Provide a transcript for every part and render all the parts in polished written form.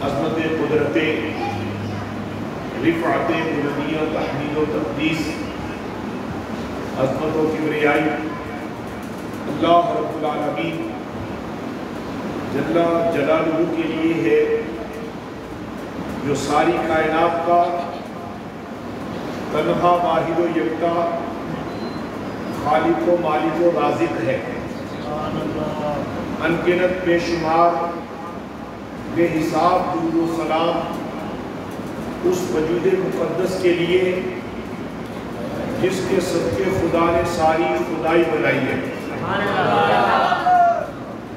عظمت قدرت رفعت بلندیہ تحمید و تقدیس عظمت و کبریائی اللہ رب العالمین جل جلالہ کے لیے ہے، جو ساری کائنات کا تنہا واحد و یکتا خالق و مالک و رازق ہے۔ انگنت بے شمار بے حساب درود و سلام اس وجود مقدس کے لیے جس کے صدقے خدا نے ساری خدائی بنائی ہے۔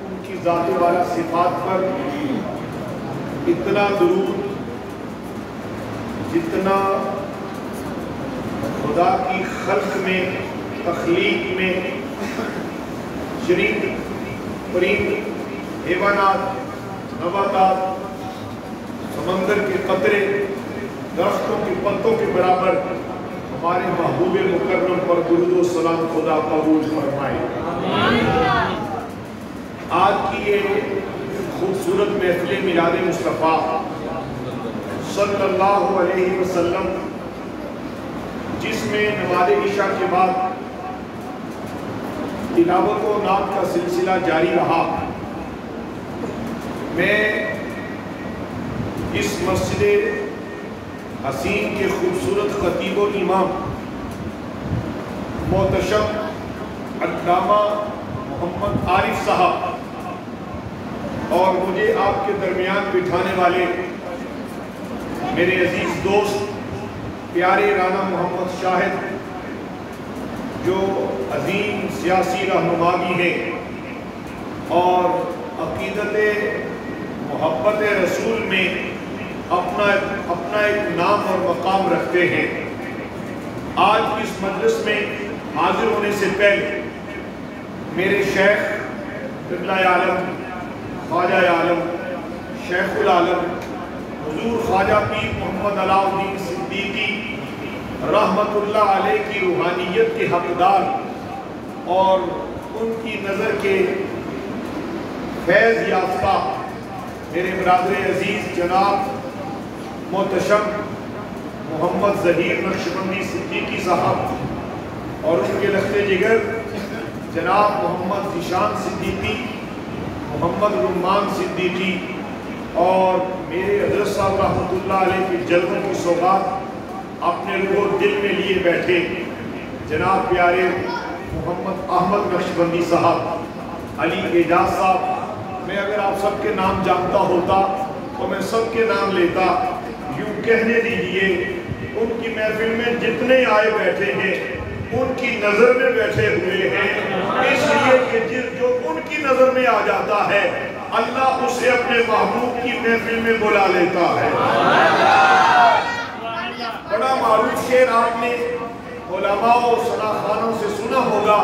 ان کی ذات والا صفات پر اتنا درود جتنا خدا کی خلق میں، تخلیق میں، شریر، پرند، حیوانات، نباتات، سمندر کے قطرے، درختوں کے پتوں کے برابر ہمارے محبوب مکرم پر درود و سلام خدا قبول فرمائے۔ آج کی یہ خوبصورت محفل میلاد مصطفیٰ صلی اللہ علیہ وسلم، جس میں نماز عشاء کے بعد تلاوت و نعت کا سلسلہ جاری رہا، میں اس مسجد حسین کے خوبصورت خطیب و امام محتشم علامہ محمد عارف صاحب اور مجھے آپ کے درمیان بٹھانے والے میرے عزیز دوست پیارے رانا محمد شاہد، جو عظیم سیاسی رہنما بھی ہیں اور عقیدت محبت رسول میں اپنا ایک نام اور مقام رکھتے ہیں۔ آج اس مجلس میں حاضر ہونے سے پہلے میرے شیخ قبلہ عالم، خواجہ عالم، شیخ العالم حضور خواجہ پیر محمد علاء الدین صدیقی رحمت اللہ علیہ کی روحانیت کے حقدار اور ان کی نظر کے فیض یافتہ میرے برادر عزیز جناب محتشم محمد ظہیر نقشبندی صدیقی صاحب اور ان کے لخت جگر جناب محمد ذیشان صدیقی، محمد رمان صدیقی اور میرے حضرت صاحب رحمت اللہ علیہ کی جلووں کی سوغات اپنے روح و دل میں لیے بیٹھے جناب پیارے محمد احمد نقشبندی صاحب، علی اعجاز صاحب۔ میں اگر آپ سب کے نام جانتا ہوتا تو میں سب کے نام لیتا، یوں کہنے دیجئے ان کی محفل میں جتنے آئے بیٹھے ہیں ان کی نظر میں بیٹھے ہوئے ہیں، اس لیے کہ جو ان کی نظر میں آ جاتا ہے اللہ اسے اپنے محبوب کی محفل میں بلا لیتا ہے۔ بڑا معروف شعر آپ نے علماء و ثناخوانوں سے سنا ہوگا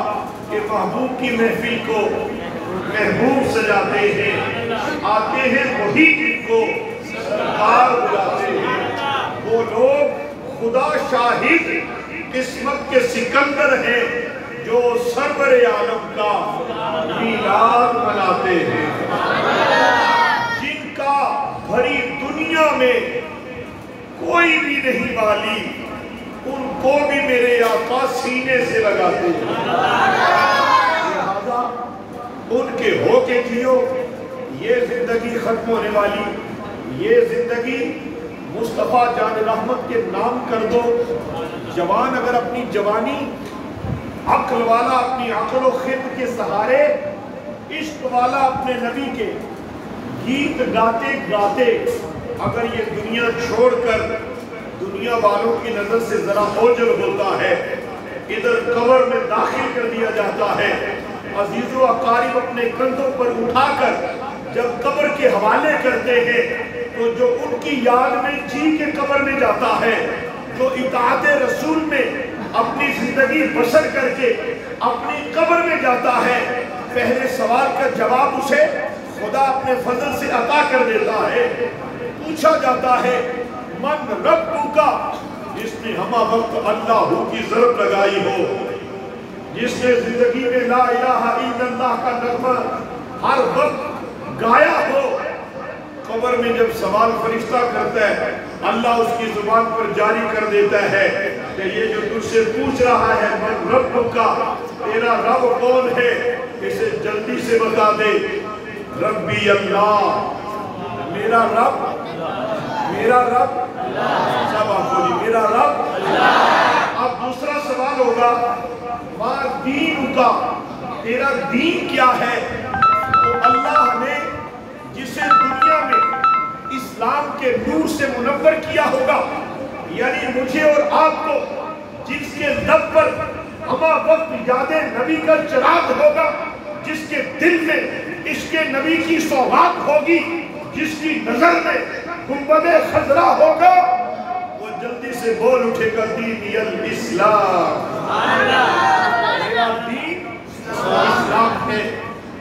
کہ محبوب کی محفل کو محبوب سجاتے ہیں، آتے ہیں وہی جن کو سرکار بلاتے ہیں۔ وہ لوگ خدا شاہد قسمت کے سکندر ہیں جو سرور عالم کا میلاد مناتے ہیں، جن کا بھری دنیا میں کوئی بھی نہیں والی، ان کو بھی میرے آقا سینے سے لگاتے ہیں۔ لہذا ان کے ہو کے جیو، یہ زندگی ختم ہونے والی، یہ زندگی مصطفیٰ جان رحمت کے نام کر دو۔ جوان اگر اپنی جوانی، عقل والا اپنی عقل و خرد کے سہارے، عشق والا اپنے نبی کے گیت گاتے گاتے اگر یہ دنیا چھوڑ کر دنیا والوں کی نظر سے ذرا اوجل ہوتا ہے، ادھر قبر میں داخل کر دیا جاتا ہے، عزیز و اقارب اپنے کندھوں پر اٹھا کر جب قبر کے حوالے کرتے ہیں تو جو ان کی یاد میں جی کے قبر میں جاتا ہے، جو اطاعت رسول میں اپنی زندگی بسر کر کے اپنی قبر میں جاتا ہے، پہلے سوال کا جواب اسے خدا اپنے فضل سے عطا کر دیتا ہے۔ پوچھا جاتا ہے من ربو کا، جس نے ہمہ وقت اللہ کی ضرب لگائی ہو، جس نے زندگی میں لا الہ الا اللہ کا نغمہ ہر وقت گایا ہو، قبر میں جب سوال فرشتہ کرتا ہے اللہ اس کی زبان پر جاری کر دیتا ہے کہ یہ جو تجھ سے پوچھ رہا ہے من رب کا، تیرا رب کون ہے، اسے جلدی سے بتا دے ربی اللہ، میرا رب سب آپ بولی میرا رب۔ اب دوسرا سوال ہوگا ما دین کا، تیرا دین کیا ہے؟ تو اللہ نے جسے دنیا میں اسلام کے نور سے منور کیا ہوگا، یعنی مجھے اور آپ کو جس کے لب پر ہمہ وقت یاد نبی کا چراغ ہوگا، جس کے دل میں عشق نبی کی سوغات ہوگی، جس کی نظر میں گنبد خضرا ہوگا، وہ جلدی سے بول اٹھے گا دینی الاسلام، میرا دین اسلام ہے۔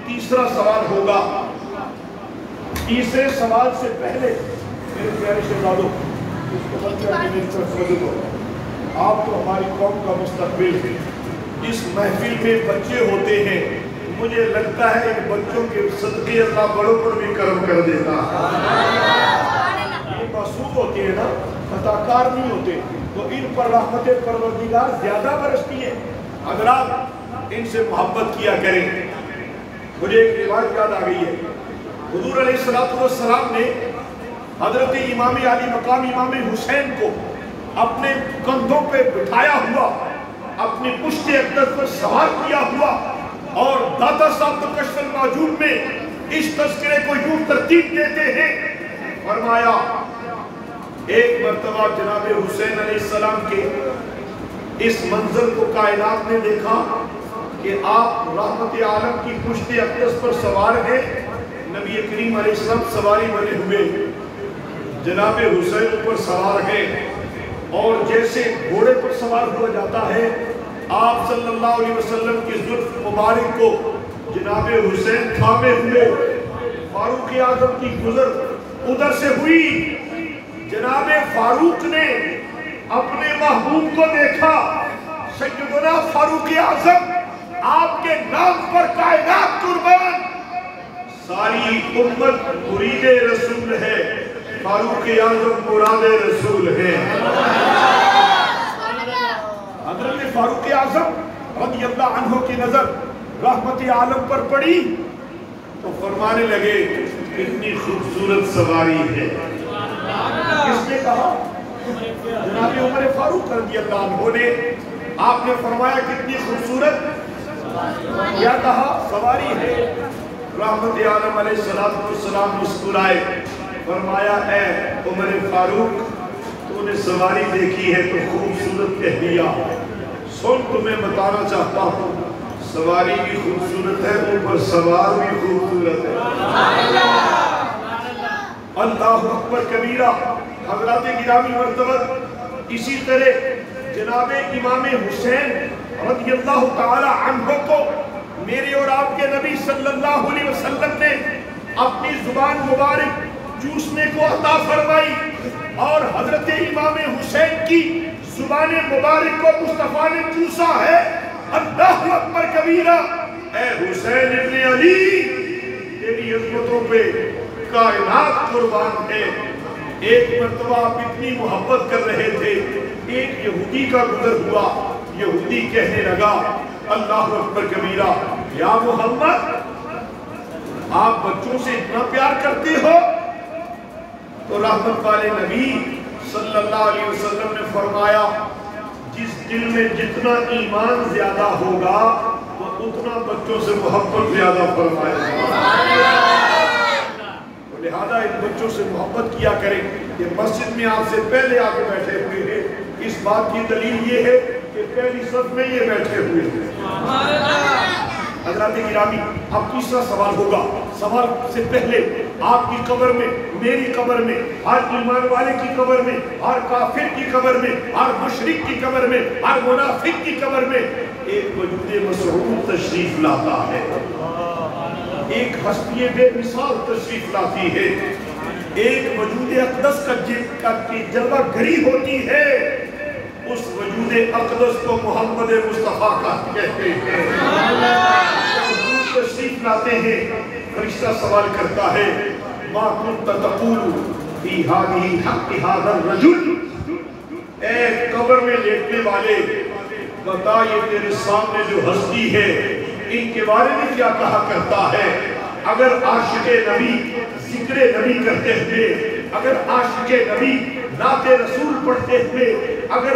تیسرا سوال ہوگا، تیسرے سوال سے پہلے میرے پیارے شہزادوں اس کو بچہ کی میری طرف توجہ دو، آپ تو ہماری قوم کا مستقبل ہے، اس محفل میں بچے ہوتے ہیں، مجھے لگتا ہے ان بچوں کے صدقے اللہ بڑوں پر بھی کرم کر دیتا ہے۔ یہ معصوم ہوتے ہیں نا، خطاکار نہیں ہوتے، تو ان پر رحمت پروردگار زیادہ برستی ہے۔ اگر آپ ان سے محبت کیا کریں، مجھے ایک روایت یاد آ گئی ہے، حضور علیہ السلام نے حضرت امام علی مقام امام حسین کو اپنے کندھوں پہ بٹھایا ہوا، اپنی پشت اقدس پر سوار کیا ہوا، اور داتا صاحب تو کشف الموجود میں اس تذکرے کو یوں ترتیب دیتے ہیں، فرمایا ایک مرتبہ جناب حسین علیہ السلام کے اس منظر کو کائنات نے دیکھا کہ آپ رحمت عالم کی پشت اقدس پر سوار ہیں، نبی کریم علیہ السلام سواری بنے ہوئے، جناب حسین پر سوار ہیں، اور جیسے گھوڑے پر سوار ہوا جاتا ہے، آپ صلی اللہ علیہ وسلم کی زلف مبارک کو جناب حسین تھامے ہوئے، فاروق اعظم کی گزر ادھر سے ہوئی، جناب فاروق نے اپنے محبوب کو دیکھا، سیدنا فاروق اعظم آپ کے نام پر کائنات قربان، ساری امت مرید رسول ہے، فاروق اعظم مراد رسول ہے۔ حضرت فاروق اعظم رضی اللہ عنہ کی نظر رحمت عالم پر پڑی تو فرمانے لگے کتنی خوبصورت سواری ہے۔ کس نے کہا؟ جناب عمر فاروق رضی اللہ عنہ نے، آپ نے فرمایا کتنی خوبصورت، کیا کہا؟ سواری ہے۔ رحمت عالم علیہ السلام مسکرائے، فرمایا اے عمر فاروق تو نے سواری دیکھی ہے تو خوبصورت کہہ دیا، سن تمہیں بتانا چاہتا ہوں سواری بھی خوبصورت ہے، اوپر سوار بھی خوبصورت ہے۔ اللہ اکبر کبیرہ۔ حضرات گرامی مرتبہ اسی طرح جناب امام حسین رضی اللہ تعالی عنہ کو میرے اور آپ کے نبی صلی اللہ علیہ وسلم نے اپنی زبان مبارک چوسنے کو عطا فرمائی، اور حضرت امام حسین کی زبان مبارک کو مصطفیٰ نے چوسا ہے۔ اللہ اکبر کبیرہ۔ اے حسین ابن علی، تیری عظمتوں پہ کائنات قربان ہے۔ ایک مرتبہ آپ اتنی محبت کر رہے تھے، ایک یہودی کا گزر ہوا، یہودی کہنے لگا اللہ اکبر کبیرہ، یا محمد آپ بچوں سے اتنا پیار کرتے ہو؟ تو رحمت والے نبی صلی اللہ علیہ وسلم نے فرمایا جس دل میں جتنا ایمان زیادہ ہوگا وہ اتنا بچوں سے محبت زیادہ فرمائے۔ لہذا ان بچوں سے محبت کیا کریں۔ یہ مسجد میں آپ سے پہلے آ کے بیٹھے ہوئے ہیں، اس بات کی دلیل یہ ہے کہ پہلی صف میں یہ بیٹھے ہوئے ہیں۔ حضرات گرامی، اب تیسرا سوال ہوگا۔ سوال سے پہلے آپ کی قبر میں، میری قبر میں، ہر ایمان والے کی قبر میں، ہر کافر کی قبر میں، ہر مشرک کی قبر میں، ہر منافق کی قبر میں ایک وجود مسعود تشریف لاتا ہے، ایک ہستی بے مثال تشریف لاتی ہے، ایک وجود اقدس کا جلوہ گری ہوتی ہے۔ اس وجود اقدس کو محمد مصطفیٰ کا کہتے ہیں۔ حضور تشریف لاتے ہیں، فرشتہ سوال کرتا ہے ما كنت تقول في هذه حق هذا الرجل، اے قبر میں لیٹنے والے بتا یہ تیرے سامنے جو ہستی ہے ان کے بارے میں کیا کہا کرتا ہے؟ اگر عاشق نبی ذکر نبی کرتے ہوئے، اگر عاشق نبی نعت رسول پڑھتے ہوئے، اگر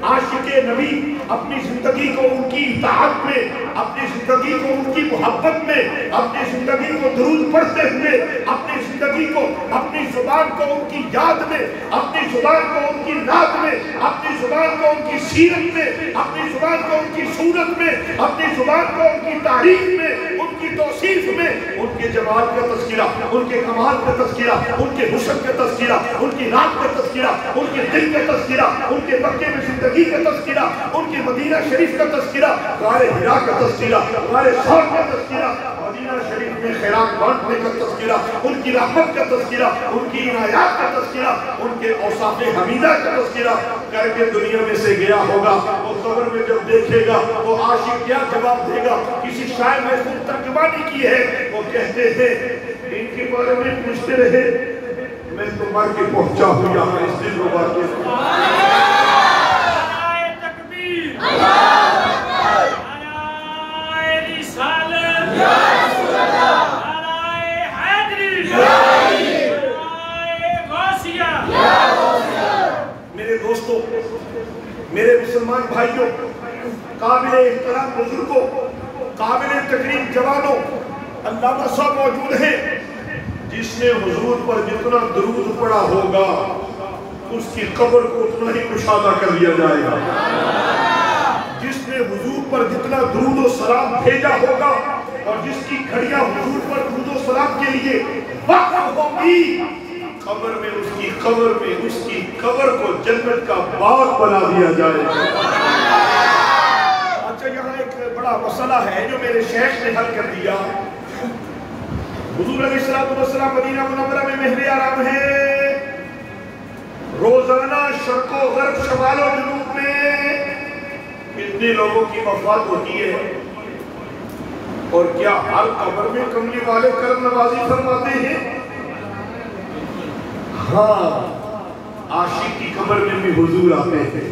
عاشق نبی اپنی زندگی کو ان کی اطاعت میں، اپنی زندگی کو ان کی محبت میں، اپنی زندگی کو درود پڑھتے ہوئے، اپنی زندگی کو، اپنی زبان کو ان کی یاد میں، اپنی زبان کو ان کی نعت میں، اپنی زبان کو ان کی سیرت میں، اپنی زبان کو ان کی صورت میں، اپنی زبان کو ان کی تعریف میں، ان کی توصیف میں، ان کے جمال کا تذکرہ، ان کے کمال کا تذکرہ، ان کے حسن کا تذکرہ، ان کی رات کا تذکرہ، ان کے دل کا تذکرہ، ان کے مکے میں زندگی کا تذکرہ، ان کی مدینہ شریف کا تذکرہ، غار حرا کا تذکرہ، غار ثور کا تذکرہ، مدینہ شریف میں خیرات بانٹنے کا تذکرہ، ان کی رحمت کا تذکرہ، ان کی عنایات کا تذکرہ، ان کے اوصاف حمیدہ کا تذکرہ کر کے دنیا میں سے گیا ہوگا۔ وہ قبر میں جب دیکھے گا وہ عاشق کیا جواب دے گا؟ کسی شاعر نے خود ترجمانی کی ہے، وہ کہتے ہیں ان کے بارے میں پوچھتے رہے، میں تو مر کے پہنچا ہوں یہاں اس دل مبارک میں۔ میرے دوستوں، میرے مسلمان بھائیوں، قابل احترام بزرگوں، قابل تکریم جوانوں، علامہ صاحب موجود ہیں۔ جس نے حضور پر جتنا درود پڑا ہوگا اس کی قبر کو اتنا ہی کشادہ کر دیا جائے گا۔ جس نے حضور پر جتنا درود و سلام بھیجا ہوگا اور جس کی گھڑیاں حضور پر درود و سلام کے لیے وقف ہوگی، قبر میں اس کی قبر میں اس کی قبر کو جنت کا باغ بنا دیا جائے گا۔ اچھا، یہاں ایک بڑا مسئلہ ہے جو میرے شیخ نے حل کر دیا۔ حضور علیہ السلام مدینہ منورہ میں مہر آرام ہے، روزانہ شرق و غرب شمال و جنوب میں کتنے لوگوں کی وفات ہوتی ہے، اور کیا ہر قبر میں کملی والے کرم نوازی فرماتے ہیں؟ ہاں، عاشق کی قبر میں بھی حضور آتے ہیں،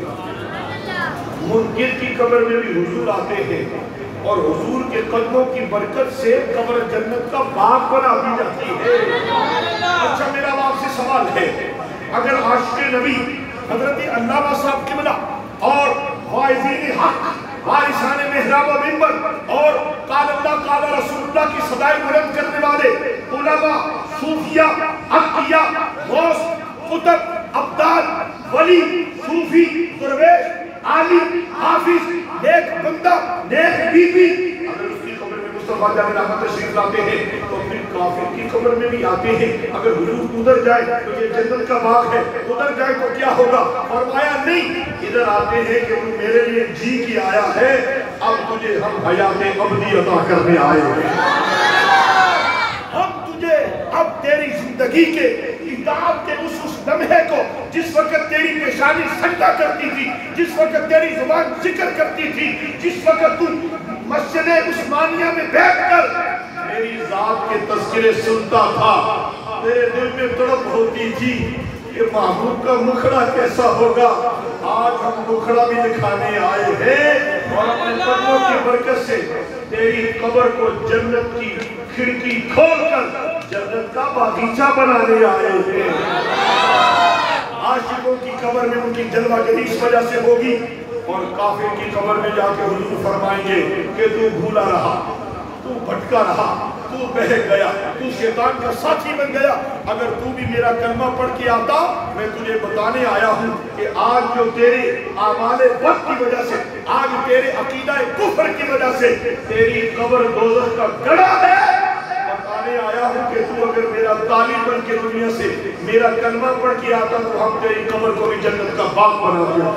منکر کی قبر میں بھی حضور آتے ہیں، اور حضور کے قدموں کی برکت سے قبر جنت کا باغ بنا دی جاتی ہے۔ اچھا، میرا آپ سے سوال ہے، اگر عاشق نبی حضرت علامہ صاحب قبلہ اور واعظین حق، وارثان محراب و منبر اور قال اللہ قال رسول اللہ کی صدائے بلند کرنے والے علماء، صوفیہ، عقیہ، غوث، قطب، ابدال، ولی، صوفی، درویش، عالم، حافظ، نیک بندہ، نیک بی بی، اگر اس کی قبر میں مصطفیٰ جان رحمت تشریف لاتے ہیں تو پھر کافر کی قبر میں بھی آتے ہیں۔ اگر حضور ادھر جائے تو یہ جنت کا باغ ہے، ادھر جائے تو کیا ہوگا؟ فرمایا نہیں، ادھر آتے ہیں کہ تو میرے لیے جی کی آیا ہے، اب تجھے ہم حیات ابدی عطا کرنے آئے ہیں، ہم تجھے اب تیری زندگی کے اطاعت کے اس لمحے کو، جس وقت تیری پیشانی سجدہ کرتی تھی، جس وقت تیری زبان ذکر کرتی تھی، جس وقت تو مسجد عثمانیہ میں بیٹھ کر میری ذات کے تذکرے سنتا تھا، تیرے دل میں تڑپ ہوتی تھی کہ محبوب کا مکھڑا کیسا ہوگا۔ آج ہم مکھڑا بھی دکھانے آئے ہیں اور اپنے قدموں کی برکت سے تیری قبر کو جنت کی کھڑکی کھول کر جنت کا باغیچہ بنانے آئے ہیں۔ عاشقوں کی قبر میں ان کی جلوہ گری اس وجہ سے ہوگی، اور کافر کی قبر میں جا کے حضور فرمائیں گے کہ تو بھولا رہا، تو بھٹکا رہا، تو بہک گیا، تو شیطان کا ساتھی بن گیا، اگر تو بھی میرا کلمہ پڑھ کے آتا، میں تجھے بتانے آیا ہوں کہ آج جو تیرے اعمال وقت کی وجہ سے، آج تیرے عقیدہ کفر کی وجہ سے تیری قبر دوزخ کا گڑھا ہے، بتانے آیا ہوں کہ تو اگر میرا طالب بن کے دنیا سے میرا کلمہ پڑھ کے آتا تو ہم تیری قبر کو بھی جنت کا باغ بنا دیا۔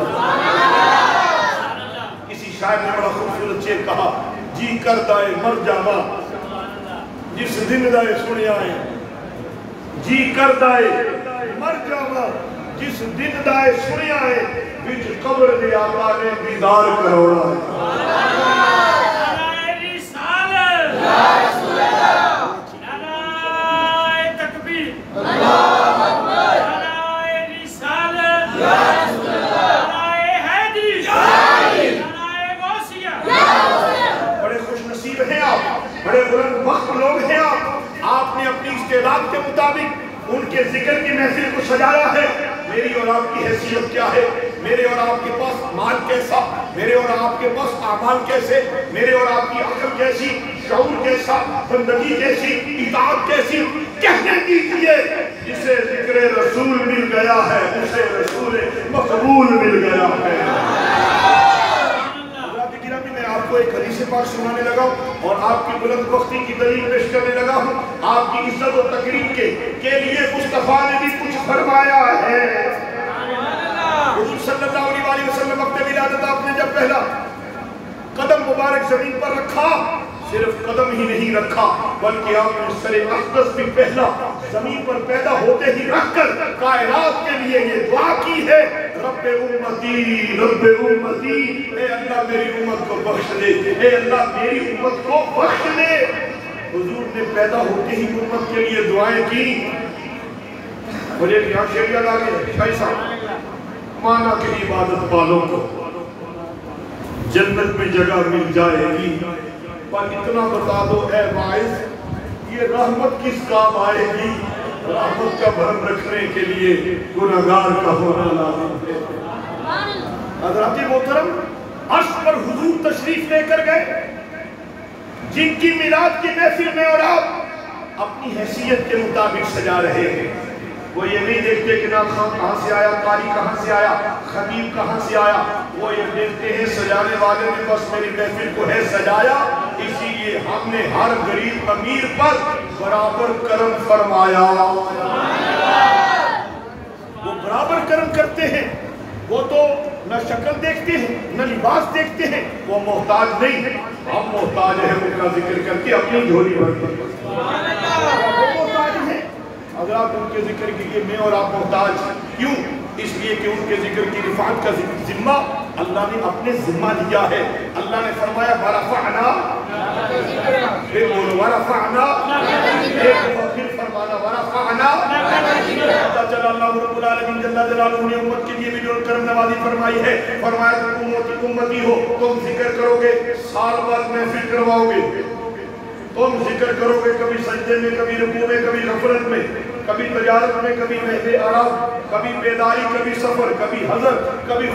کسی شاعر نے بڑا خوبصورت شعر کہا، جی کردہ مر جاوا جس دن دائے سنیا ہے، جی کردہ مر جاوا جس دن دائے سنیا ہے، بچ قبر دے آقا نے دیدار کروڑا ہے۔ استعداد کے مطابق ان کے ذکر کی محفل کو سجایا ہے. میری اور آپ کی حیثیت کیا ہے؟ میرے اور آپ کے پاس مال کیسا؟ میرے اور آپ کے پاس اعمال کیسے؟ میرے اور آپ کی عقل کیسی؟ شعور کیسا؟ بندگی کیسی؟ اطاعت کیسی؟ کہنے دیجیے جسے ذکر رسول مل گیا ہے اسے رسول مقبول مل گیا ہے. میں آپ کو ایک حدیث پاک سنانے لگا ہوں اور آپ کی بلند بختی کی دلیل پیش کرنے لگا ہوں. آپ کی عزت و تقریب کے لیے مصطفیٰ نے بھی کچھ فرمایا ہے. حضور صلی اللہ علیہ وسلم وقت ولادت آپ نے جب پہلا قدم مبارک زمین پر رکھا، صرف قدم ہی نہیں رکھا بلکہ آپ نے سر اقدس بھی پہلا زمین پر پیدا ہوتے ہی رکھ کر کائنات کے لیے یہ دعا کی ہے، رب امتی رب امتی، اے اللہ میری امت کو بخش دے، اے اللہ میری امت کو بخش دے. حضور نے پیدا ہوتے ہی امت کے لیے دعائیں کی. مجھے یہاں شیئر یاد آگے شاہی صاحب مانا کہ عبادت والوں کو جنت میں جگہ مل جائے گی، پر اتنا بتا دو اے باعث یہ رحمت کس کام آئے گی؟ رحمت کا بھرم رکھنے کے لیے گناہگار کا ہونا لازم ہے. حضرات محترم عرش پر حضور تشریف لے کر گئے، جن کی میلاد کی محفل میں اور آپ اپنی حیثیت کے مطابق سجا رہے ہیں. وہ یہ نہیں دیکھتے کہ نام خان کہاں سے آیا، قاری کہاں سے آیا، خطیب کہاں سے آیا. وہ یہ دیکھتے ہیں سجانے والے نے بس میری محفل کو ہے سجایا، اسی لیے ہم نے ہر غریب امیر پر برابر کرم فرمایا. وہ برابر کرم کرتے ہیں. وہ تو نہ شکل دیکھتے ہیں نہ لباس دیکھتے ہیں. وہ محتاج نہیں ہیں، ہم محتاج ہیں. ان کا ذکر کر کے اپنی جھولی بھرتے ہیں. وہ محتاج ہیں. اگر آپ ان کے ذکر کے لیے میں اور آپ محتاج کیوں؟ اس لیے کہ ان کے ذکر کی رفعت کا ذمہ اللہ نے اپنے ذمہ لیا ہے. اللہ نے فرمایا وَرَفَعْنَا، پھر بولو وَرَفَعْنَا، پھر فرمانا وَرَفَعْنَا. پتہ چلا اللہ رب العالمین جل جلالہ نے امت کے لیے بھی جو کرم نوازی فرمائی ہے. فرمایا تم امتی ہو، تم ذکر کرو گے، سال بعد محفل کرواؤ گے. تم ذکر کرو گے کبھی سجدے میں، کبھی رکوع میں، کبھی غفلت میں، کبھی تجارت میں، کبھی مہد عرب، کبھی بیداری، کبھی سفر، کبھی حضر، کبھی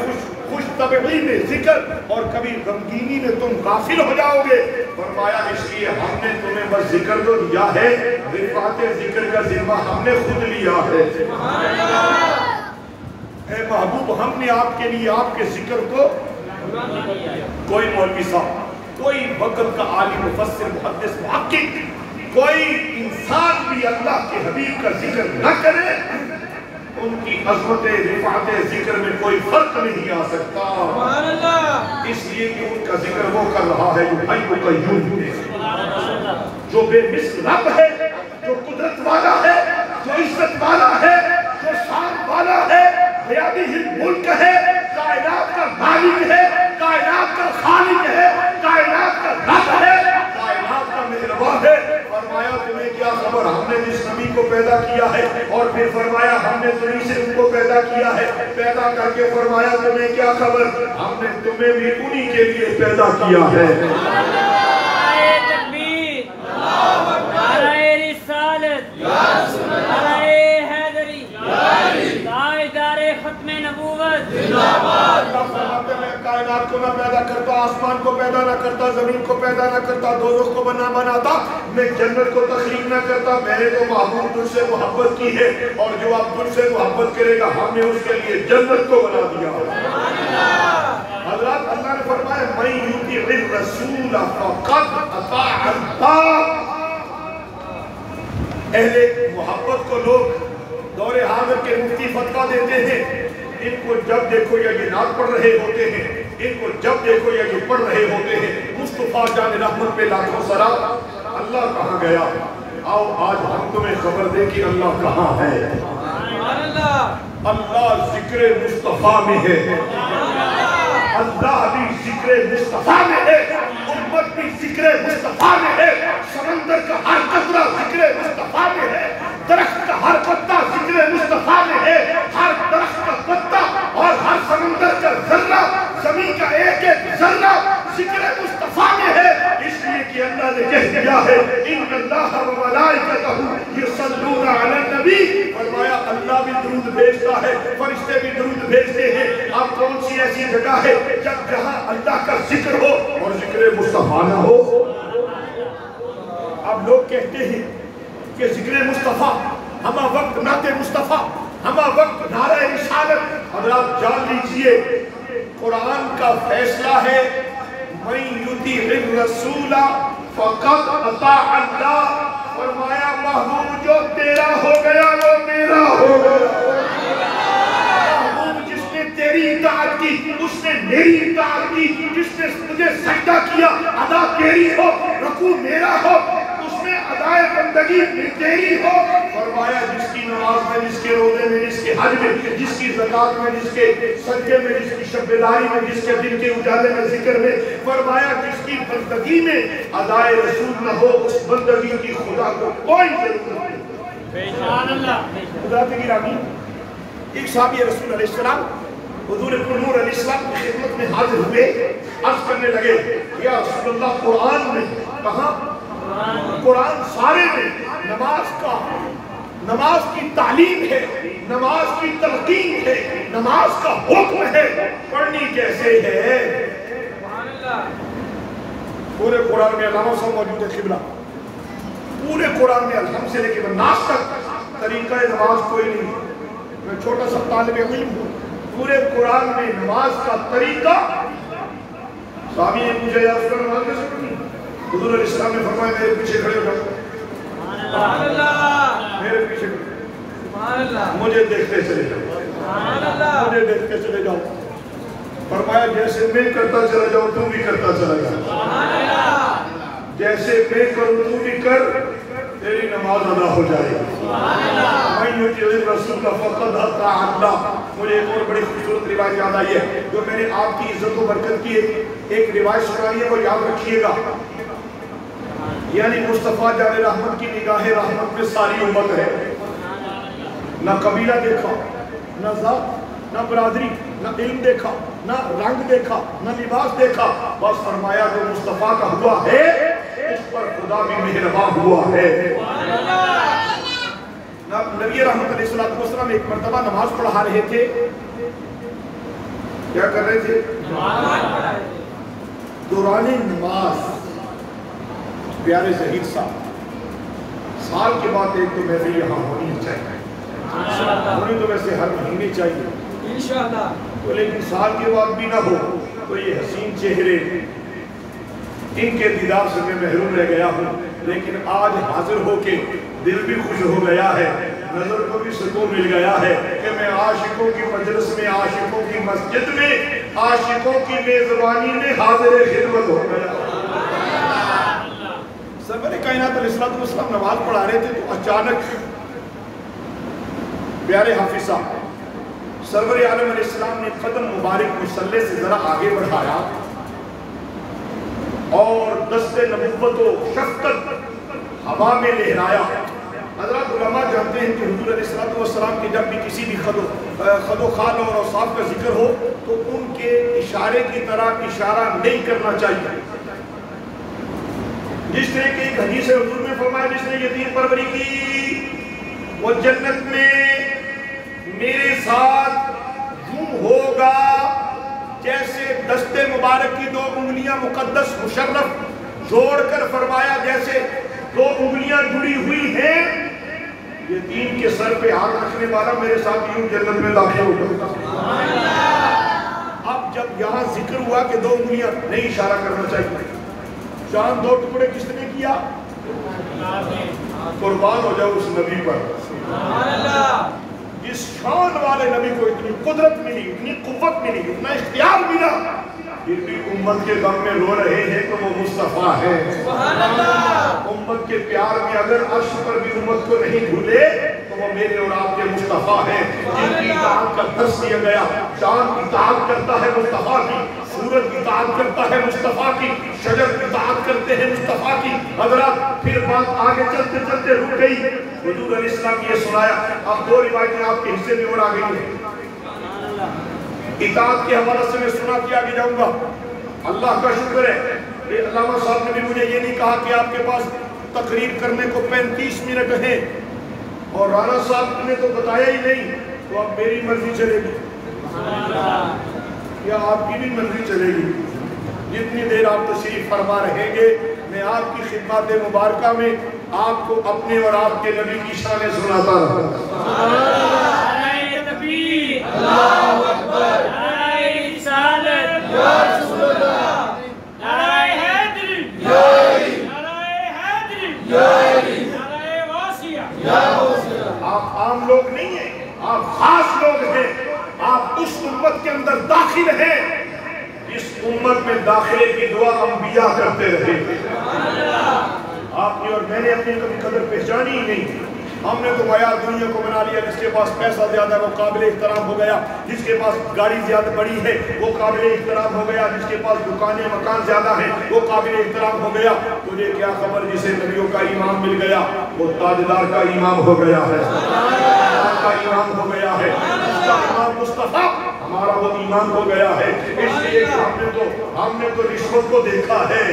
خوش طبعی میں ذکر اور کبھی غمگینی میں تم غافل ہو جاؤ گے. فرمایا اس لیے ہم نے تمہیں بس ذکر تو دیا ہے، رفعت ذکر کا ذمہ ہم نے خود لیا ہے. اے محبوب ہم نے آپ کے لیے آپ کے ذکر کو، کوئی مولوی صاحب، کوئی وقت کا عالم مفسر محدث محقق، کوئی انسان بھی اللہ کے حبیب کا ذکر نہ کرے، ان کی عظمت رفعت ذکر میں کوئی فرق نہیں آ سکتا. اس لیے کہ ان کا ذکر وہ کر رہا ہے جو حی و قیوم ہے، جو بے مثل رب ہے، جو قدرت والا ہے، جو عزت والا ہے، جو شان والا ہے، بیادیہ الملک ہے، کائنات کا مالک ہے، کائنات کا خالق ہے، کائنات کا رب ہے، کائنات کا مہربان ہے. فرمایا تمہیں کیا خبر، ہم نے جس نبی کو پیدا کیا ہے، اور پھر فرمایا ہم نے تمہیں سے ان کو پیدا کیا ہے. پیدا کر کے فرمایا تمہیں کیا خبر، ہم نے تمہیں بھی انہی کے لیے پیدا کیا ہے. کائنات کو نہ پیدا کرتا، آسمان کو پیدا نہ کرتا، زمین کو پیدا نہ کرتا، دوزخ کو نہ بناتا، میں جنت کو تخلیق نہ کرتا. میں نے تو محبوب تجھ سے محبت کی ہے، اور جو اب تجھ سے محبت کرے گا ہم نے اس کے لیے جنت کو بنا دیا. حضرات اللہ نے فرمایا مَن یُطِعِ الرَّسُولَ فَقَدْ أَطَاعَ اللَّهَ. اہل محبت کو لوگ دور حاضر کے مفتی فتویٰ دیتے ہیں، ان کو جب دیکھو یا یہ نعت پڑھ رہے ہوتے ہیں، ان کو جب دیکھو یا یہ پڑھ رہے ہوتے ہیں. مصطفیٰ جان رحمت پہ لاکھوں سلام. اللہ کہاں گیا؟ آؤ آج ہم تمہیں خبر دیں کہ اللہ کہاں ہے. اللہ ذکر مصطفیٰ میں ہے، اللہ بھی ذکر مصطفیٰ میں ہے، امت بھی ذکر مصطفیٰ میں ہے. سمندر کا ہر قطرہ ذکر مصطفیٰ میں ہے، درخت کا ہر پتا ذکر مصطفیٰ میں ہے. ہر درخت کا پتا اور ہر سمندر کا ذرہ، زمین کا ایک ایک ذرہ ذکر مصطفیٰ میں ہے. اس لیے کہ اللہ نے کہہ دیا ہے ان اللہ و ملائکتہ یصلون اللہ بھی درود بھیجتا ہے، فرشتے بھی درود بھیجتے ہیں۔ اب کون سی ایسی جگہ ہے جہاں اللہ کا ذکر ہو اور ذکر مصطفیٰ نہ ہو؟ اب لوگ کہتے ہیں کہ ذکر مصطفیٰ ہمہ وقت نعت مصطفیٰ، ہمہ وقت نعرہ رسالت۔ حضرات جان لیجئے قرآن کا فیصلہ ہے مَن یُطِیعِ الرَّسُولَ فَقَدْ اَطَاعَ اللَّهَ۔ فرمایا محبوب جو تیرا ہو گیا وہ میرا ہو گیا۔ محبوب جس نے تیری اطاعت کی اس نے میری اطاعت کی، جس نے مجھے سجدہ کیا ادا تیری ہو، رکوع میرا ہو، اس میں ادائے بندگی تیری ہو۔ فرمایا جس کی نماز میں، جس کے روزے میں، جس کے حج میں، جس کی زکات میں، جس کے صدقے میں، جس کی شب بیداری میں، جس کے دن کے اجالے میں، ذکر میں، فرمایا جس کی بندگی میں ادائے رسول نہ ہو اس بندگی کی خدا کو کوئی ضرورت نہیں۔ سبحان اللہ۔ خدا کی رامی ایک صحابی رسول علیہ السلام حضور نور علیہ السلام کی خدمت میں حاضر ہوئے، عرض کرنے لگے یا رسول اللہ قرآن میں کہاں؟ قرآن سارے میں نماز کی تعلیم ہے، نماز کی تلقین ہے، نماز کا حکم ہے، پڑھنی کیسے ہے؟ پورے قرآن میں علامہ صاحب موجود ہے قبلہ، پورے قرآن میں الحمد سے لے کے ناس تک طریقہ نماز کوئی نہیں۔ میں چھوٹا سا طالب علم ہوں، پورے قرآن میں نماز کا طریقہ صحابی نے پوچھا یا رسول اللہ نماز کیسے پڑھنی؟ حضور علیہ السلام نے فرمایا میرے پیچھے کھڑے ہو جاؤ، میرے پیچھے مجھے دیکھتے چلے جاؤ، مجھے دیکھتے چلے جاؤ۔ فرمایا جیسے میں کرتا چلا جاؤ تو بھی کرتا چلا جاؤ، جیسے میں کروں تو بھی کر، تیری نماز ادا ہو جائے گی۔ میں یوٹی رسول فقد اطاع اللہ۔ مجھے ایک اور بڑی خوبصورت روایت یاد آئی ہے جو میں نے آپ کی عزت و برکت کی ایک روایت سنائی ہے، وہ یاد رکھیے گا۔ یعنی مصطفیٰ جان رحمت کی نگاہ رحمت میں ساری امت ہے، نہ قبیلہ دیکھا، نہ ذات، نہ برادری، نہ علم دیکھا، نہ رنگ دیکھا، نہ لباس دیکھا، بس فرمایا جو مصطفیٰ کا ہوا ہے اس پر خدا بھی مہربان ہوا ہے۔ نبی رحمت علیہ السلام ایک مرتبہ نماز پڑھا رہے تھے، کیا کر رہے تھے؟ دوران نماز پیارے ظہیر صاحب سال کے بعد ایک تو محفل یہاں ہونی چاہیے، ہونی تو ویسے ہر مہینے چاہیے انشاءاللہ، تو لیکن سال کے بعد بھی نہ ہو تو یہ حسین چہرے ان کے دیدار سے میں محروم رہ گیا ہوں، لیکن آج حاضر ہو کے دل بھی خوش ہو گیا ہے، نظر کو بھی سکون مل گیا ہے کہ میں عاشقوں کی مجلس میں، عاشقوں کی مسجد میں، عاشقوں کی میزبانی میں حاضر خدمت ہو گیا۔ سرور کائنات علیہ السلام نماز پڑھا رہے تھے تو اچانک پیارے حافظ صاحب سرور عالم علیہ السلام نے قدم مبارک مصلی سے ذرا آگے بڑھایا اور دست نبوت و شفقت ہوا میں لہرایا۔ حضرات علماء جانتے ہیں کہ حضور علیہ السلام کے جب بھی کسی بھی خد و خال اور اوصاف کا ذکر ہو تو ان کے اشارے کی طرح اشارہ نہیں کرنا چاہیے۔ جس طرح کہ ایک حدیث حضور میں فرمایا جس نے یتیم پروری کی وہ جنت میں میرے ساتھ یوں ہوگا جیسے دست مبارک کی 2 انگلیاں مقدس مشرف جوڑ کر فرمایا جیسے 2 انگلیاں جڑی ہوئی ہیں، یتیم کے سر پہ ہاتھ رکھنے والا میرے ساتھ یوں جنت میں داخل ہوگا۔ اب جب یہاں ذکر ہوا کہ 2 انگلیاں نہیں اشارہ کرنا چاہیے، چاند 2 ٹکڑے کس نے کیا؟ قربان ہو جاؤ اس نبی پر، جس شان والے نبی کو اتنی قدرت ملی، اتنی قوت ملی، اتنا اختیار ملا، پھر بھی امت کے غم میں رو رہے ہیں تو وہ مصطفیٰ ہے۔ امت کے پیار میں اگر عرش پر بھی امت کو نہیں بھولے تو وہ میرے اور آپ کے مصطفیٰ ہیں، جن کی اطاعت کا درس دیا گیا۔ چاند اطاعت کرتا ہے مصطفیٰ کی، سورج اطاعت کرتا ہے مصطفیٰ کی، شجر اطاعت کرتے ہیں مصطفیٰ کی۔ حضرات پھر بات آگے چلتے چلتے رک گئی، حضور علیہ السلام کی یہ سنایا۔ اب 2 روایتیں آپ کے حصے میں اور آ گئی ہیں۔ اطاعت کے حوالے سے میں سنا کے آگے جاؤں گا۔ اللہ کا شکر ہے کہ علامہ صاحب نے بھی مجھے یہ نہیں کہا کہ آپ کے پاس تقریر کرنے کو 35 منٹ ہیں، اور رانا صاحب نے تو بتایا ہی نہیں، تو اب میری مرضی چلے گی یا آپ کی بھی مرضی چلے گی؟ جتنی دیر آپ تشریف فرما رہیں گے میں آپ کی خدمات مبارکہ میں آپ کو اپنے اور آپ کے نبی کی شانیں سناتا رہوں گا۔ آپ عام لوگ نہیں ہیں، آپ خاص لوگ ہیں، آپ اس امت کے اندر داخل ہیں اس امت میں داخلے کی دعا انبیاء کرتے رہے۔ آپ نے اور میں نے اپنی کبھی قدر پہچانی ہی نہیں، ہم نے تو معیار دنیا کو بنا لیا، جس کے پاس پیسہ زیادہ ہے وہ قابل احترام ہو گیا، جس کے پاس گاڑی زیادہ بڑی ہے وہ قابل احترام ہو گیا، جس کے پاس دکانیں مکان زیادہ ہیں وہ قابل احترام ہو گیا۔ تجھے کیا خبر جسے نبیوں کا امام مل گیا وہ تاجدار کا امام ہو گیا ہے، کا امام ہو گیا ہے، اس کا امام مصطفیٰ ہمارا وہ امام ہو گیا ہے۔ اس لیے ہم نے تو رشوت کو دیکھا ہے،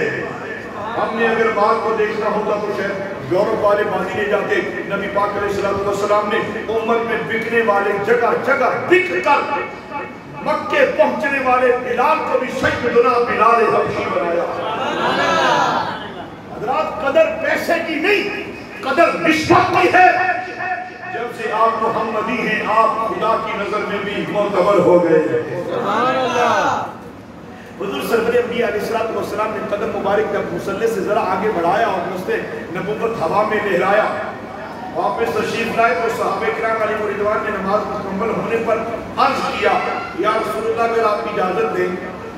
ہم نے اگر بات کو دیکھنا ہوتا تو شاید یورپ والے بازی لے جاتے۔ نبی پاک علیہ السلام نے امت میں بکنے والے جگہ جگہ بک کر مکے پہنچنے والے بلال کو بھی سیدنا بلال حبشی بنایا۔ حضرات قدر پیسے کی نہیں، قدر رشوت کی ہے۔ جب سے آپ محمدی ہیں آپ خدا کی نظر میں بھی معتبر ہو گئے۔ حضور سرور انبیاء علیہ السلام نے قدم مبارک جب مصلی سے ذرا آگے بڑھایا اور مست نبوت ہوا میں لہرایا، واپس تشریف لائے تو صحابہ کرام علیہ رضوان نے نماز مکمل ہونے پر عرض کیا یا رسول اللہ اگر آپ اجازت دیں،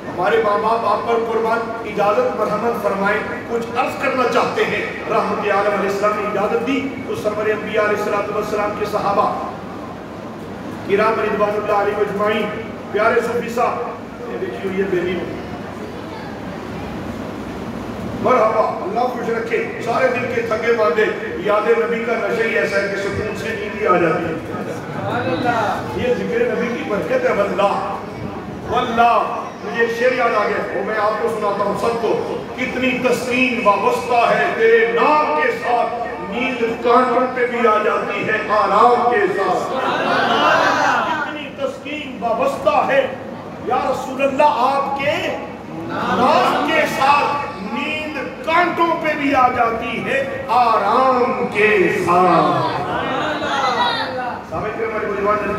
ہمارے ماں باپ آپ پر قربان، اجازت مرحمت فرمائیں، کچھ عرض کرنا چاہتے ہیں۔ رحمت عالم علیہ السلام نے اجازت دی تو سرور انبیاء علیہ السلام کے صحابہ کرام رضوان اللہ علیہ اجمعین، پیارے صوفی صاحب دیکھیے یہ بیوی مرحبا، اللہ خوش رکھے، سارے دن کے تھکے باندھے، یاد نبی کا نشہ ہی ایسا ہے کہ سکون سے نیند آ جاتی ہے۔ یہ ذکر نبی کی برکت ہے۔ واللہ مجھے ایک شعر یاد آ گیا، وہ میں آپ کو سناتا ہوں سب کو۔ کتنی تسکین وابستہ ہے تیرے نام کے ساتھ، نیند کانٹوں پہ بھی آ جاتی ہے آرام کے ساتھ۔ کتنی تسکین وابستہ ہے یا رسول اللہ آپ کے نام کے ساتھ، نیند کانٹوں پہ بھی آ جاتی ہے آرام کے ساتھ۔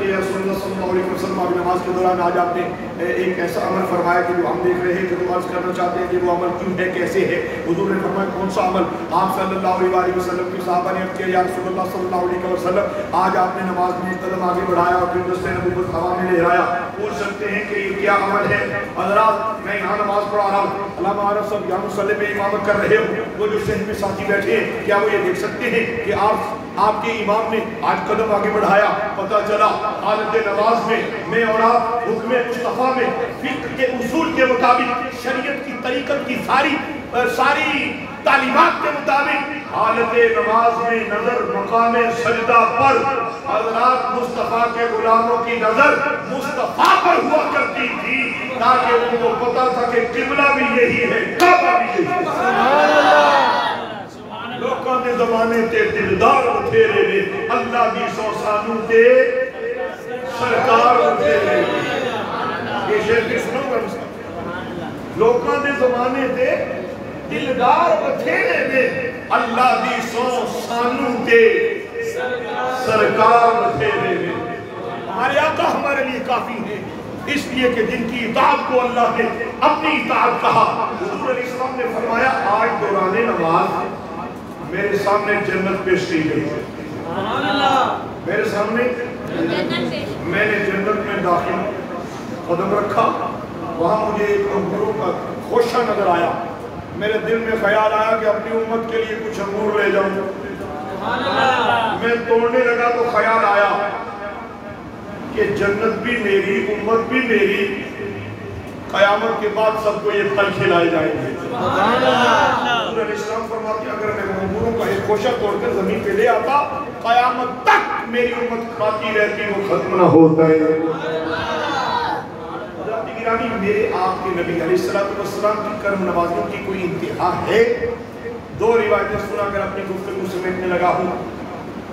یا رسول اللہ صلی اللہ علیہ وسلم آپ نماز کے دوران آج آپ نے ایک ایسا عمل فرمایا کہ جو ہم دیکھ رہے ہیں کہ وہ عرض کرنا چاہتے ہیں کہ وہ عمل کیوں ہے، کیسے ہے؟ حضور نے فرمایا کون سا عمل؟ آپ صلی اللہ علیہ وسلم کی صحابہ نے کیا یا رسول اللہ صلی اللہ علیہ وسلم آج آپ نے نماز میں قدم آگے بڑھایا اور پھر دست نبوت ہوا میں لہرایا، پوچھ سکتے ہیں کہ یہ کیا عمل ہے؟ حضرات میں یہاں نماز پڑھا رہا ہوں، علامہ عارف صاحب یہاں مصلی پہ امامت کر رہے ہو، وہ جو صحن میں ساتھی بیٹھے ہیں کیا وہ یہ دیکھ سکتے ہیں کہ آپ کے امام نے آج قدم آگے بڑھایا؟ پتہ چلا حالت نماز میں اور آپ حکم مصطفیٰ میں فقہ کے اصول کے مطابق شریعت کی طریقت کی ساری تعلیمات کے مطابق حالت نماز میں نظر مقام سجدہ پر، حضرات مصطفیٰ کے غلاموں کی نظر مصطفیٰ پر ہوا کرتی تھی تاکہ ان کو پتا تھا کہ قبلہ بھی یہی ہے، کعبہ بھی یہی ہے۔ لوکاں دے زمانے تے دلدار بتھیرے نے، اللہ دی سو سانوں تے سرکار بتھیرے نے۔ یہ شعر بھی سنو گا مصطفیٰ، لوکاں دے زمانے تے دلدار بتھیرے نے، اللہ دی سو سانوں تے سرکار بتھیرے نے۔ ہمارے آقا ہمارے لیے کافی ہیں، اس لیے کہ جن کی اطاعت کو اللہ نے اپنی اطاعت کہا۔ حضور علیہ السلام نے فرمایا آج دوران نماز میرے سامنے جنت پیش کی گئی، میرے سامنے میں نے جنت میں داخل قدم رکھا، وہاں مجھے ایک انگوروں کا خوشہ نظر آیا، میرے دل میں خیال آیا کہ اپنی امت کے لیے کچھ انگور لے جاؤں، میں توڑنے لگا تو خیال آیا کہ جنت بھی میری، امت بھی میری، قیامت کے بعد سب کو یہ پھل کھلائے جائیں گے۔ حضور علیہ السلام فرماتے ہیں اگر میں انگوروں کا ایک خوشہ توڑ کر زمین پہ لے آتا قیامت تک میری امت کھاتی رہتی، وہ ختم نہ ہوتا ہے۔ حضرت گرامی میرے آپ کے نبی علیہ السلام کی کرم نوازیوں کی کوئی انتہا ہے؟ دو روایتیں سنا کر اپنی گفتگو سمیٹنے لگا ہوں۔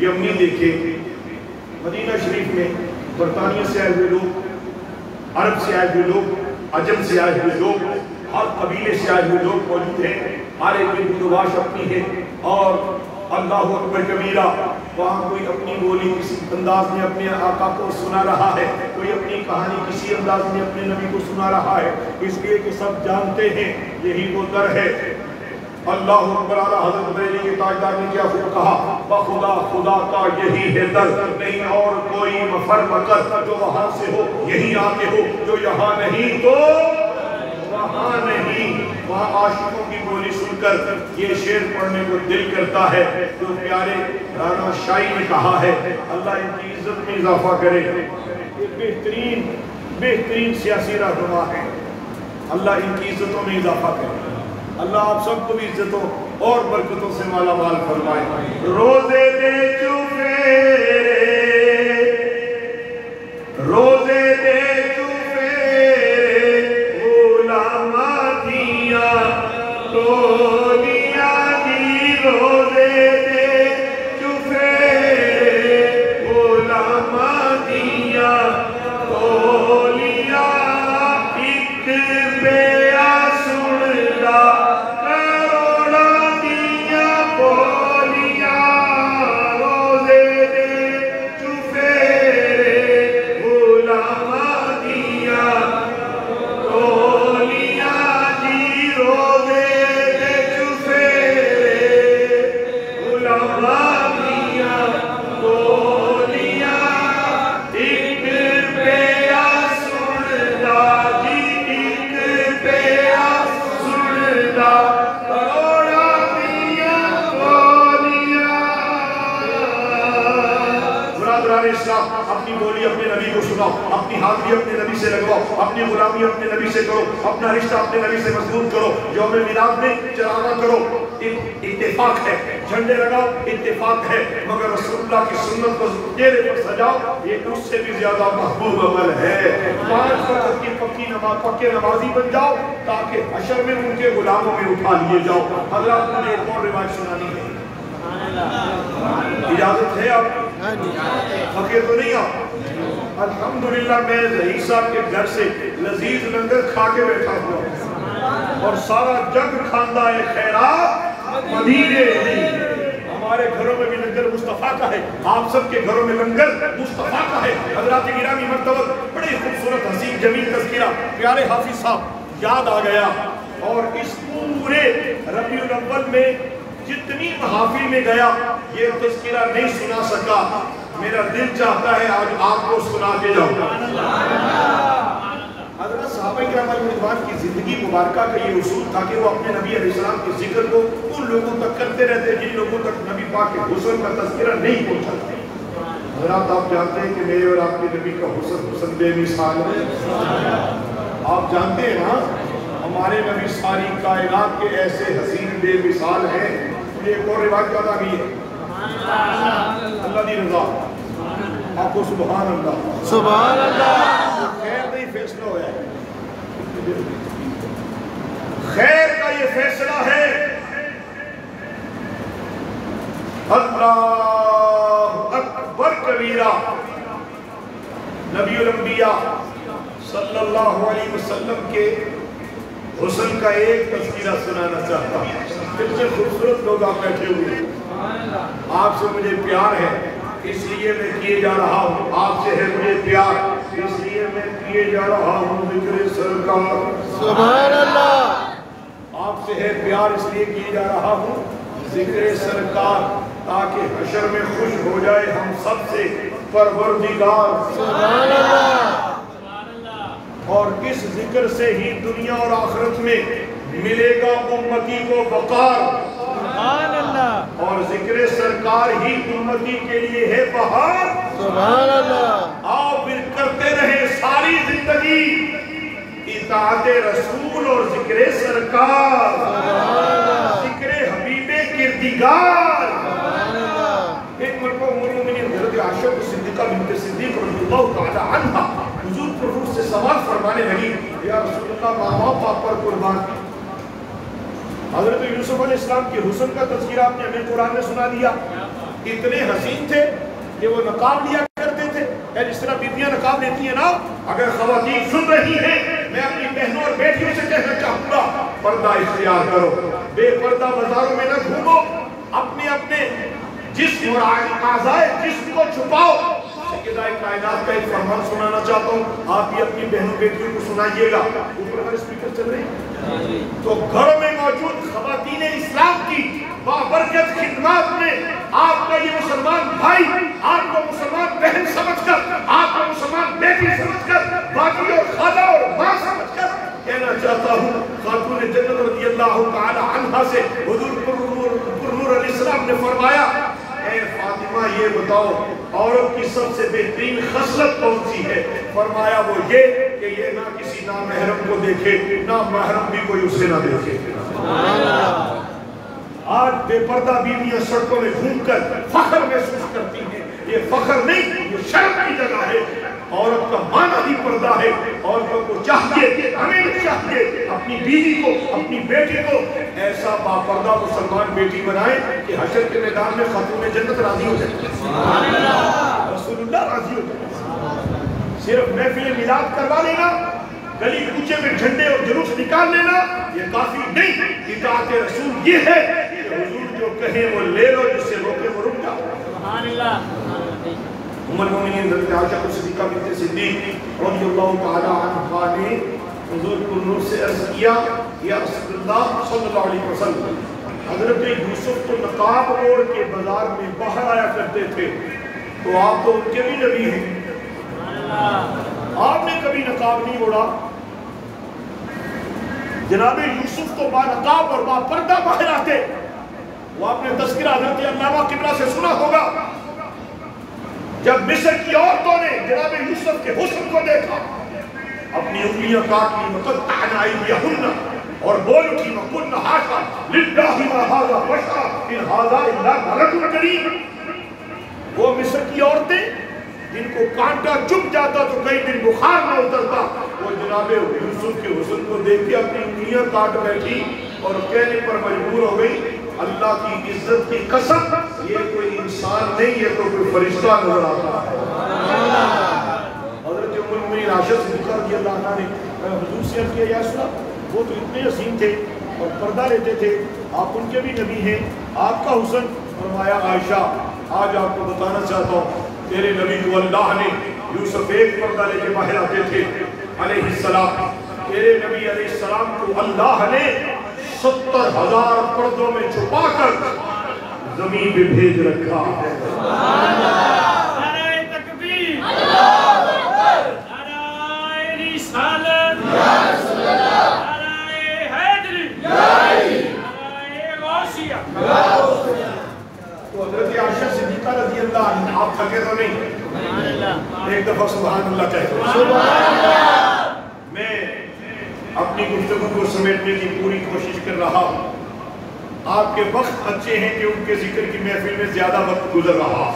یمنی دیکھے، مدینہ شریف میں برطانیہ سے آئے ہوئے لوگ، عرب سے آئے ہوئے لوگ، عجم سے آئے ہوئے لوگ، ہر قبیلے سے آئے ہوئے لوگ موجود ہیں، ہر ایک کی بدواش اپنی ہے، اور اللہ اکبر کبیرہ، وہاں کوئی اپنی بولی کسی انداز میں اپنے آقا کو سنا رہا ہے، کوئی اپنی کہانی کسی انداز میں اپنے نبی کو سنا رہا ہے، اس لیے کہ سب جانتے ہیں یہی وہ در ہے۔ اللہ اکبر، اعلیٰ حضرت بریلوی کے تاجدار نے کیا خوب کہا، بخدا خدا کا یہی ہے در، نہیں اور کوئی مفر مکر، جو وہاں سے ہو یہی آتے ہو، جو یہاں نہیں تو وہاں نہیں۔ وہاں عاشقوں کی بولی سن کر یہ شعر پڑھنے کو دل کرتا ہے جو پیارے رانا شاہی نے کہا ہے، اللہ ان کی عزت میں اضافہ کرے۔ یہ بہترین سیاسی رہنما ہے، اللہ ان کی عزتوں میں اضافہ کرے، اللہ آپ سب کو بھی عزتوں اور برکتوں سے مالا مال فرمائے۔ روزے دے چوفیرے، روزے دے تولیاں دی، روزے دے چوفیرے غلاماں دیاں تولیاں، ایک بیا سندا کروڑاں دیاں بولیاں، روزے دے چوفیرے غلاماں دیاں تولیاں دی، روزے اپنی بولی اپنے نبی کو سناؤ، اپنی حاضری اپنے نبی سے لگواؤ، اپنی غلامی اپنے نبی سے کرو، اپنا رشتہ اپنے نبی سے مضبوط کرو، یوم میلاد میں چراغاں کرو، اتفاق ہے، جھنڈے لگاؤ اتفاق ہے، مگر رسول اللہ کی سنت کو چہرے پر سجاؤ، یہ اس سے بھی زیادہ محبوب عمل ہے۔ 5 وقت کی پکے نمازی بن جاؤ تاکہ حشر میں ان کے غلاموں میں اٹھا لیے جاؤ۔ حضرات نے ایک اور روایت سنانی ہے، اجازت ہے آپ؟ پکے تو نہیں آپ؟ الحمدللہ میں ظہیر صاحب کے گھر سے لذیذ لنگر کھا کے بیٹھا ہوا اور سارا جگ کھاندہ خیرات مدینے میں۔ ہمارے گھروں میں بھی لنگر مصطفیٰ کا ہے، آپ سب کے گھروں میں لنگر مصطفیٰ کا ہے۔ حضرات گرامی مرتبہ بڑی خوبصورت حسین جمیل تذکرہ پیارے حافظ صاحب یاد آ گیا، اور اس پورے ربیع الاول میں جتنی محافل میں گیا یہ تذکرہ نہیں سنا سکا، میرا دل چاہتا ہے آج آپ کو سنا کے جاؤں۔ حضرت صحابہ کرام علیہ رضوان کی زندگی مبارکہ کا یہ اصول تھا کہ وہ اپنے نبی علیہ السلام کے ذکر کو ان لوگوں تک کرتے رہتے جن لوگوں تک نبی پاک کے حسن کا تذکرہ نہیں پہنچا۔ حضرات آپ جانتے ہیں کہ میرے اور آپ کے نبی کا حسن بے مثال ہے، آپ جانتے ہیں نا ہمارے نبی ساری کائنات کے ایسے حسین بے مثال ہیں۔ ایک اور روایت یاد آ گئی ہے، اللہ دی رضا، آپ کو سبحان اللہ سبحان اللہ، خیر نہیں فیصلہ ہوا ہے، خیر کا یہ فیصلہ ہے۔ اللہ اکبر کبیرہ، نبی الانبیاء صلی اللہ علیہ وسلم کے حسن کا ایک تذکرہ سنانا چاہتا ہوں۔ اتنے خوبصورت لوگ آپ بیٹھے ہوئے ہیں، آپ سے مجھے پیار ہے اس لیے میں کیے جا رہا ہوں، آپ سے ہے مجھے پیار اس لیے میں کیے جا رہا ہوں ذکر سرکار۔ سبحان اللہ، آپ سے ہے پیار اس لیے کیے جا رہا ہوں ذکر سرکار، تاکہ حشر میں خوش ہو جائے ہم سب سے پروردگار۔ سبحان اللہ، اور اس ذکر سے ہی دنیا اور آخرت میں ملے گا امتی کو وقار، سبحان اللہ، اور ذکر سرکار ہی امتی کے لیے ہے بہار۔ سبحان اللہ، آؤ پھر کرتے رہے ساری زندگی اطاعت رسول اور ذکر سرکار، ذکر حبیب کردگار۔ ایک مرتبہ ام المؤمنین حضرت عائشہ صدیقہ بنت صدیق رضی اللہ تعالی عنہ حضور پر سے سوال فرمانے لگی، یا رسول اللہ ماں باپ آپ پر قربان۔ حضرت یوسف علیہ السلام کے حسن کا تذکرہ آپ نے ہمیں قرآن میں سنا دیا، اتنے حسین تھے کہ وہ نقاب لیا کرتے تھے. جس طرح بیویاں نقاب لیتی ہیں نا, اگر خواتین سن رہی ہیں, میں اپنی بہنوں اور بیٹیوں سے کہنا چاہوں گا, پردہ اختیار کرو, بے پردہ بازاروں میں نہ گھومو, اپنے اپنے جسم اور اعضائے جسم کو چھپاؤ. سیدہ کائنات کا ایک فرمان سنانا چاہتا ہوں, آپ بھی اپنی بہنوں بیٹیوں کو سنائیے گا. اوپر پر اسپیکر چل رہے ہیں تو گھروں میں موجود خواتین اسلام کی بابرکت خدمات میں آپ کا یہ مسلمان بھائی آپ کو مسلمان بہن سمجھ کر, آپ کو مسلمان بیٹی سمجھ کر, باقی اور خالہ اور ماں سمجھ کر کہنا چاہتا ہوں, خاتون جنت رضی اللہ تعالی عنہا سے حضور پرنور علیہ السلام نے فرمایا, اے فاطمہ یہ بتاؤ عورت کی سب سے بہترین خصلت کون سی ہے؟ فرمایا وہ یہ کہ یہ نہ کسی نامحرم کو دیکھے, نہ محرم بھی کوئی اسے نہ دیکھے. آج بے پردہ بیویاں سڑکوں میں گھوم کر فخر محسوس کرتی ہیں. یہ فخر نہیں, یہ شرم کی جگہ ہے. عورت کا معنی ہی پردہ ہے. عورتوں کو چاہیے, ہمیں چاہیے اپنی بیوی کو, اپنی بیٹی کو ایسا باپردہ مسلمان بیٹی بنائے کہ حشر کے میدان میں خاتون جنت راضی ہو جائے, رسول اللہ راضی ہو جائے. صرف محفل میلاد کروا لینا, گلی کوچے میں جھنڈے اور جلوس نکال لینا یہ کافی نہیں. اطاعت رسول یہ ہے کہ حضور جو کہیں وہ لے لو, جس سے روکے وہ رک جاؤ. سبحان اللہ. ام المؤمنین حضرت عائشہ صدیقہ بنت صدیق رضی اللہ تعالی عنہا نے حضور کو سے عرض کیا, یا رسول اللہ صلی اللہ علیہ وسلم, حضرت یوسف تو نقاب اوڑھ کے بازار میں باہر آیا کرتے تھے, تو آپ تو ان کے بھی نبی ہیں, آپ نے کبھی نقاب نہیں اوڑھا. جناب یوسف تو با نقاب اور با پردہ باہر آتے. وہ آپ نے تذکرہ حضرت علامہ قبلہ سے سنا ہوگا, جب مصر کی عورتوں نے جناب یوسف کے حسن کو دیکھا, اپنی انگلیاں کاٹ لی, وَقَطَّعْنَ أَيْدِيَهُنَّ, اور بول اٹھی, وَقُلْنَ حَاشَا لِلَّهِ مَا هَذَا بَشَرٌ إِنْ هَذَا إِلَّا مَلَكٌ كَرِيمٌ. وہ مصر کی عورتیں جن کو کانٹا چپ جاتا تو کئی دن بخار نہ اترتا, وہ جناب یوسف کے حسن کو دیکھ کے اپنی انگلیاں کاٹ بیٹھی اور کہنے پر مجبور ہو گئی, اللہ کی عزت کی قسم یہ کوئی انسان نہیں, یہ تو کوئی فرشتہ نظر آتا ہے. حضرت ام المؤمنین عائشہ صدیقہ رضی اللہ عنہا نے حضور سے عرض کیا, یا رسول اللہ وہ تو اتنے حسین تھے اور پردہ لیتے تھے, آپ ان کے بھی نبی ہیں, آپ کا حسن. فرمایا عائشہ آج آپ کو بتانا چاہتا ہوں, تیرے نبی کو اللہ نے, یوسف ایک پردہ لے کے باہر آتے تھے علیہ السلام, تیرے نبی علیہ السلام کو اللہ نے 70,000 پردوں میں چھپا کر زمین پہ بھیج رکھا ہے. نعرہ تکبیر, نعرہ رسالت, نعرہ حیدری, نعرہ غوثیہ. تو حضرت عائشہ صدیقہ رضی اللہ عنہ, آپ تھکے تو نہیں؟ ایک دفعہ سبحان اللہ کہتے ہیں. میں اپنی گفتگو کو سمیٹنے کی پوری کوشش کر رہا ہوں. آپ کے وقت اچھے ہیں کہ ان کے ذکر کی محفل میں زیادہ وقت گزر رہا.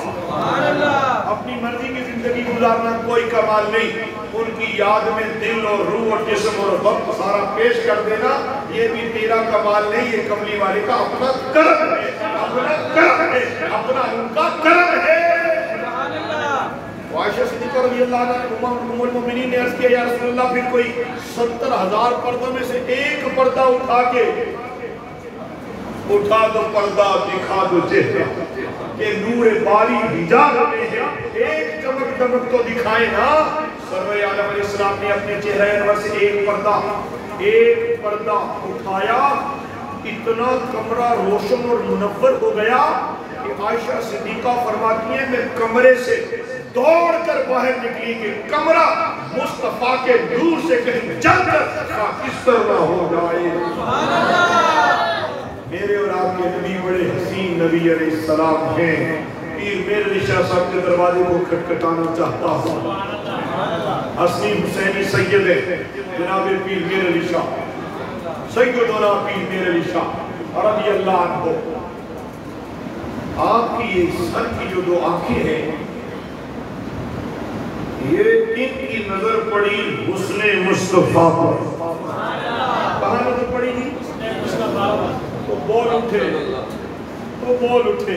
اپنی مرضی کی زندگی گزارنا کوئی کمال نہیں, ان کی یاد میں دل اور روح اور جسم اور وقت سارا پیش کر دینا یہ بھی تیرا کمال نہیں, یہ کملی والے کا اپنا کرم ہے, اپنا کرم ہے, اپنا ان کا کرم ہے. عائشہ صدیقہ رضی اللہ عنہ ام المؤمنین نے عرض کیا, یا رسول اللہ پھر کوئی 70,000 پردوں میں سے ایک پردہ اٹھا دو پردہ, دکھا دو چہرہ کہ نور باری حجاب میں ہے, ایک چمک دمک تو دکھائے نا. سرور عالم علیہ السلام نے اپنے چہرہ انور سے ایک پردہ اٹھایا, اتنا کمرہ روشن اور منور ہو گیا کہ عائشہ صدیقہ فرماتی ہیں میں کمرے سے دوڑ کر باہر نکلی کہ کمرہ مصطفیٰ کے دور سے کہیں جل کر کس طرح ہو جائے. میرے اور آپ کے نبی بڑے حسین نبی علیہ السلام ہیں. پیر میر علی شاہ صاحب کے دروازے کو کھٹکھٹانا چاہتا ہوں. حسنی حسینی سید جناب پیر میر علی شاہ, سیدنا پیر میر علی شاہ رضی اللہ عنہ. آپ کی یہ سر کی جو 2 آنکھیں ہیں, یہ ان کی نظر پڑی حسن مصطفیٰ پر. کہاں نظر پڑی تھی؟ تو بول اٹھے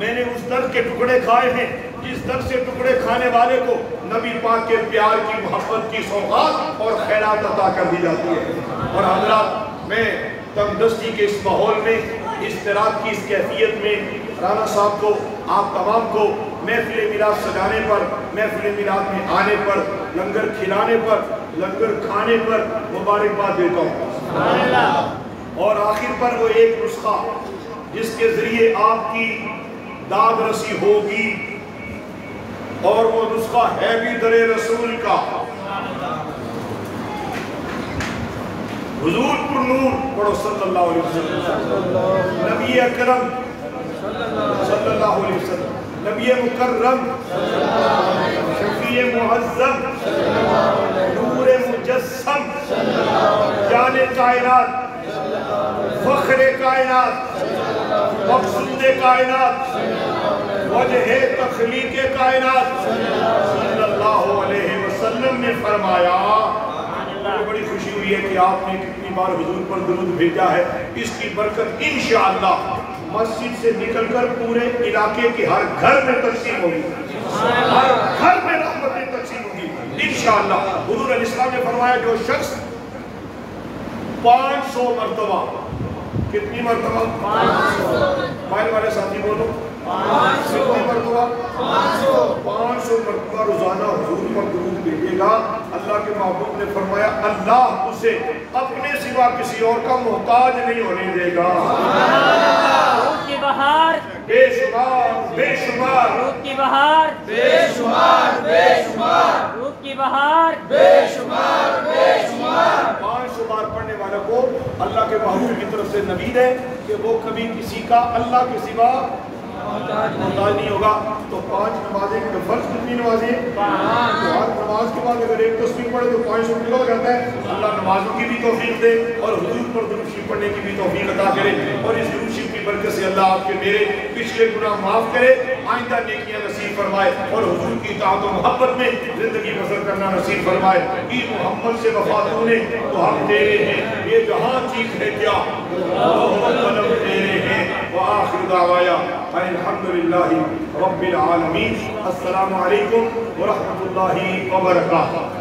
میں نے اس درد کے ٹکڑے کھائے ہیں جس درد سے ٹکڑے کھانے والے کو نبی پاک کے پیار کی محبت کی سوغات اور خیرات عطا کر دی جاتی ہے۔ اور حضرات میں تندرستی کے اس ماحول میں، استراحت کی اس کیفیت میں رانا صاحب کو، آپ تمام کو محفل میلاد سجانے پر، محفل میلاد میں آنے پر، لنگر کھلانے پر، لنگر کھانے پر مبارکباد دیتا ہوں۔ اور آخر پر وہ ایک نسخہ جس کے ذریعے آپ کی داد رسی ہوگی، اور وہ نسخہ ہے بھی در رسول کا۔ حضور پر نور پڑھو صلی اللہ علیہ وسلم، نبی اکرم صلی اللہ علیہ وسلم، نبی مکرم، شفیع معظم، نور مجسم، جان کائنات، فخر کائنات، مقصود کائنات، وجہ تخلیق کائنات صلی اللہ علیہ وسلم نے فرمایا۔ مجھے بڑی خوشی ہوئی ہے کہ آپ نے کتنی بار حضور پر درود بھیجا ہے، اس کی برکت انشاءاللہ مسجد سے نکل کر پورے علاقے کے ہر گھر میں تقسیم ہوگی، ہر گھر میں رحمتیں تقسیم ہوگی انشاءاللہ۔ حضور علیہ السلام نے فرمایا جو شخص 500 مرتبہ، کتنی مرتبہ؟ 500 مائل والے ساتھی بولو، 500 مرتبہ، 500 مرتبہ روزانہ حضور پر درود بھیجے گا، اللہ کے محبوب نے فرمایا اللہ اسے اپنے سوا کسی اور کا محتاج نہیں ہونے دے گا۔ روح کی بہار بے شمار بے شمار، روح کی بہار بے شمار بے شمار، روح کی بہار بے شمار بے شمار۔ 500 بار پڑھنے والے کو اللہ کے محبوب کی طرف سے نوید ہے کہ وہ کبھی کسی کا اللہ کے سوا محتاج نہیں ہوگا۔ تو 5 نمازیں، فرض کتنی نمازیں؟ 5۔ تو ہر نماز کے بعد اگر ایک تسبیح پڑھے تو 500 کلو ہو جاتا ہے۔ اللہ نمازوں کی بھی توفیق دے اور حضور پر درود شریف پڑھنے کی بھی توفیق عطا کرے، اور اس درود شریف کی برکت سے اللہ آپ کے میرے پچھلے گناہ معاف کرے، آئندہ نیکیاں نصیب فرمائے، اور حضور کی اطاعت و محبت میں زندگی بسر کرنا نصیب فرمائے۔ عید محمد سے وفات ہونے تو ہم تیرے ہیں، یہ جہاں چیز ہے کیا قلم تیرے ہیں۔ وآخر دعوایا الحمدللہ رب العالمین۔ السلام علیکم ورحمۃ اللہ وبرکاتہ۔